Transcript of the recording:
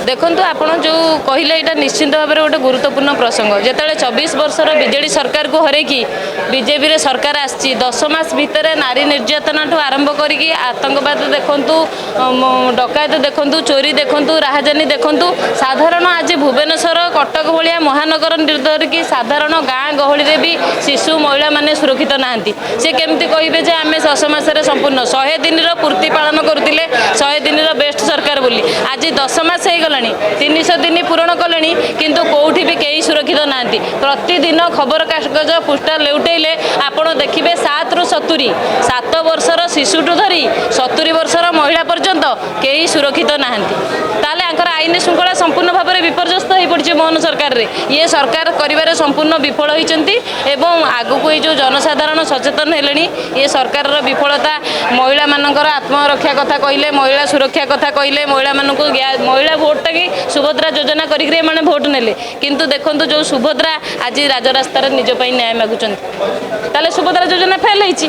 देखु आपण जो कहले यहाँ निश्चिंत भाव में गोटे गुरुत्वपूर्ण प्रसंग जिते 24 वर्षर बीजेडी सरकार को हरैकी बीजेपी सरकार आसी 10 मास भितर नारी निर्यातना ठू आरंभ करके आतंकवाद देखु डकायत देखु चोरी देखु राहजानी देखु साधारण आज भुवनेश्वर कटक भाया महानगर धरिकी साधारण गाँ गहली भी शिशु महिला माने सुरक्षित नहांती सी केमती कहे आम 10 मासरे संपूर्ण 100 दिन पूर्ति पालन करुले 100 दिन बेस्ट सरकार बोली आज 10 मास हो गला 300 दिन पूरण कले किंतु कौटी भी कहीं सुरक्षित नहांती प्रतिदिन खबर कागज पृष्ठा लेउटेले आपण देखिए 7 ରୁ 70 7 वर्षर शिशुठू धरी 70 वर्षर महिला पर्यंत कहीं सुरक्षित नहांती ताले आंकर आईन श्रृंखला संपूर्ण भाव में विपर्यस्त हो पड़ी मोहन सरकार रे ये सरकार कर संपूर्ण विफल होती एवं आगक ये जो जनसाधारण सचेतन हेले ये सरकार विफलता महिला मानकर आत्मरक्षा कथा कहले महिला सुरक्षा कथा कहले महिला मानक महिला भोटा कि सुभद्रा योजना करें भोट नेले किंतु देखो जो सुभद्रा आज राजरास्तार निज न्याय मागुंट सुभद्रा योजना फेल होती।